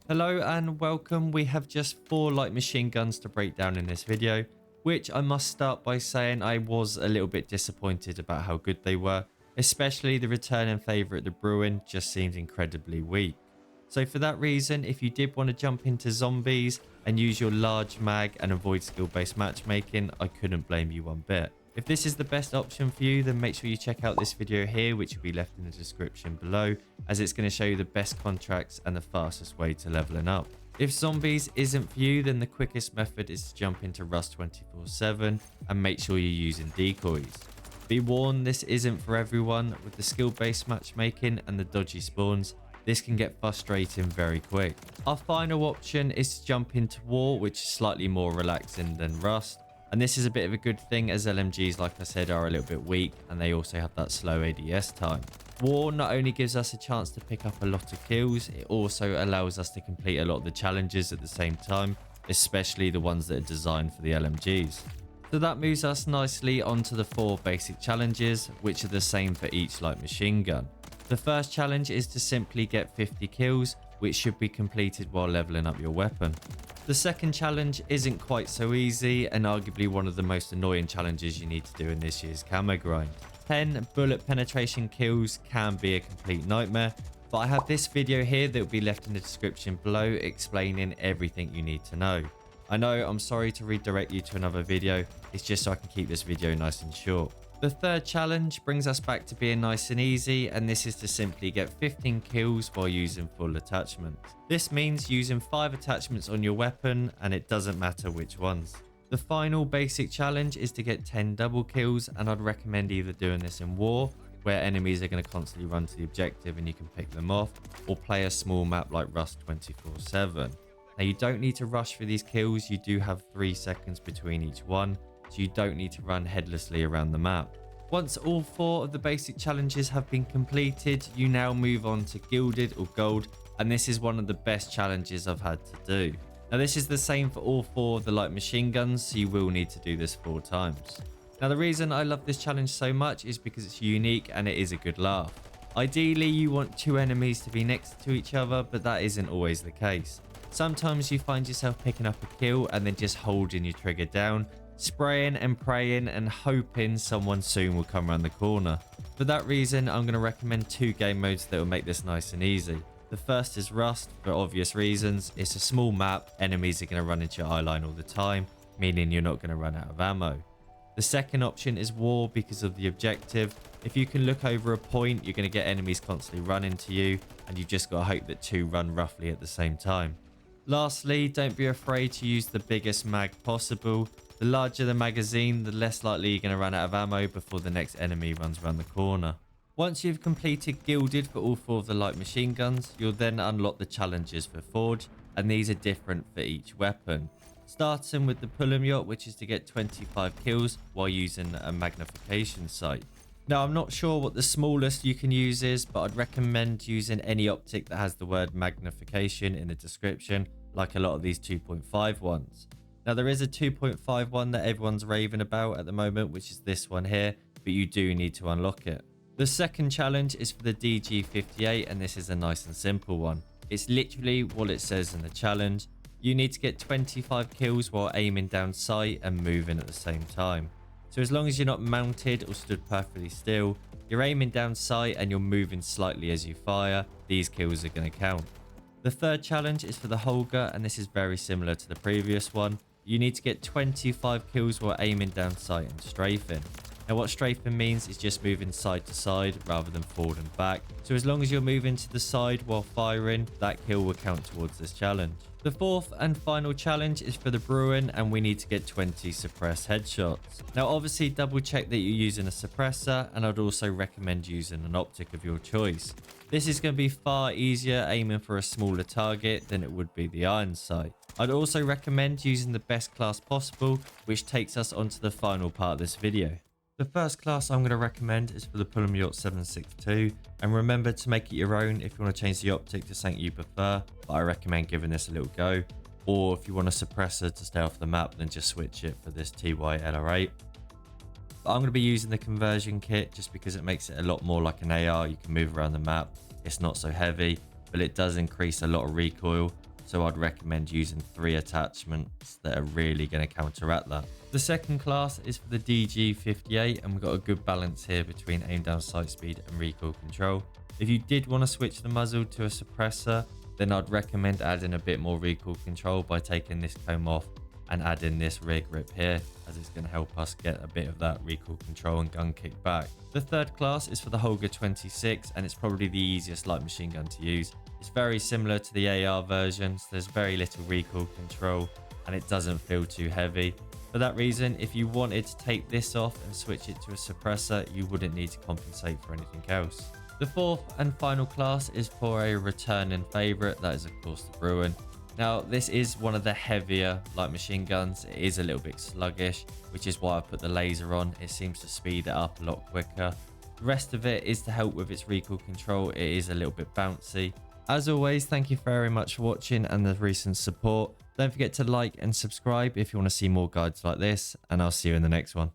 Hello and welcome. We have just 4 light machine guns to break down in this video, which I must start by saying I was a little bit disappointed about how good they were, especially the returning favourite, the Bruen, just seemed incredibly weak. So for that reason, if you did want to jump into zombies and use your large mag and avoid skill-based matchmaking, I couldn't blame you one bit. If this is the best option for you, then make sure you check out this video here, which will be left in the description below, as it's going to show you the best contracts and the fastest way to leveling up. If zombies isn't for you, then the quickest method is to jump into Rust 24/7 and make sure you're using decoys. Be warned, this isn't for everyone. With the skill-based matchmaking and the dodgy spawns, this can get frustrating very quick. Our final option is to jump into War, which is slightly more relaxing than Rust. And this is a bit of a good thing, as LMGs, like I said, are a little bit weak and they also have that slow ADS time. War not only gives us a chance to pick up a lot of kills, it also allows us to complete a lot of the challenges at the same time, especially the ones that are designed for the LMGs. So that moves us nicely onto the 4 basic challenges, which are the same for each light machine gun. The first challenge is to simply get 50 kills, which should be completed while leveling up your weapon. The second challenge isn't quite so easy and arguably one of the most annoying challenges you need to do in this year's camo grind. 10 bullet penetration kills can be a complete nightmare, but I have this video here that will be left in the description below explaining everything you need to know. I know, I'm sorry to redirect you to another video, it's just so I can keep this video nice and short. The third challenge brings us back to being nice and easy, and this is to simply get 15 kills while using full attachments. This means using 5 attachments on your weapon, and it doesn't matter which ones. The final basic challenge is to get 10 double kills, and I'd recommend either doing this in War, where enemies are going to constantly run to the objective and you can pick them off, or play a small map like Rust 24/7. Now you don't need to rush for these kills, you do have 3 seconds between each one, so you don't need to run headlessly around the map. Once all 4 of the basic challenges have been completed, you now move on to Gilded or Gold, and this is one of the best challenges I've had to do. Now this is the same for all 4 of the light machine guns, so you will need to do this 4 times. Now the reason I love this challenge so much is because it's unique and it is a good laugh. Ideally you want 2 enemies to be next to each other, but that isn't always the case. Sometimes you find yourself picking up a kill and then just holding your trigger down, spraying and praying and hoping someone soon will come around the corner. For that reason, I'm going to recommend 2 game modes that will make this nice and easy. The first is Rust, for obvious reasons. It's a small map, enemies are going to run into your eye line all the time, meaning you're not going to run out of ammo. The second option is War because of the objective. If you can look over a point, you're going to get enemies constantly running to you, and you've just got to hope that 2 run roughly at the same time. Lastly, don't be afraid to use the biggest mag possible. The larger the magazine, the less likely you're going to run out of ammo before the next enemy runs around the corner. Once you've completed Gilded for all 4 of the light machine guns, you'll then unlock the challenges for Forge, and these are different for each weapon. Starting with the Pulemyot, which is to get 25 kills while using a magnification sight. Now I'm not sure what the smallest you can use is, but I'd recommend using any optic that has the word magnification in the description, like a lot of these 2.5 ones. Now there is a 2.5 one that everyone's raving about at the moment, which is this one here, but you do need to unlock it. The second challenge is for the DG58, and this is a nice and simple one. It's literally what it says in the challenge. You need to get 25 kills while aiming down sight and moving at the same time. So as long as you're not mounted or stood perfectly still, you're aiming down sight and you're moving slightly as you fire, these kills are going to count. The third challenge is for the Holger, and this is very similar to the previous one. You need to get 25 kills while aiming down sight and strafing. Now what strafing means is just moving side to side rather than forward and back. So as long as you're moving to the side while firing, that kill will count towards this challenge. The fourth and final challenge is for the Bruen, and we need to get 20 suppressed headshots. Now obviously double check that you're using a suppressor, and I'd also recommend using an optic of your choice. This is going to be far easier aiming for a smaller target than it would be the iron sight. I'd also recommend using the best class possible, which takes us onto the final part of this video. The first class I'm going to recommend is for the Pulemyot 762, and remember to make it your own if you want to change the optic to something you prefer, but I recommend giving this a little go. Or if you want a suppressor to stay off the map, then just switch it for this TY-LR8. But I'm going to be using the conversion kit just because it makes it a lot more like an AR. You can move around the map, it's not so heavy, but it does increase a lot of recoil. so I'd recommend using 3 attachments that are really going to counteract that. The second class is for the DG58, and we've got a good balance here between aim down sight speed and recoil control. If you did want to switch the muzzle to a suppressor, then I'd recommend adding a bit more recoil control by taking this comb off and adding this rear grip here, as it's going to help us get a bit of that recoil control and gun kick back. The third class is for the Holger 26, and it's probably the easiest light machine gun to use. It's very similar to the AR version, so there's very little recoil control and it doesn't feel too heavy. For that reason, if you wanted to take this off and switch it to a suppressor, you wouldn't need to compensate for anything else. The fourth and final class is for a returning favourite, that is of course the Bruen. Now, this is one of the heavier light machine guns. It is a little bit sluggish, which is why I put the laser on. It seems to speed it up a lot quicker. The rest of it is to help with its recoil control. It is a little bit bouncy. As always, thank you very much for watching and the recent support. Don't forget to like and subscribe if you want to see more guides like this, and I'll see you in the next one.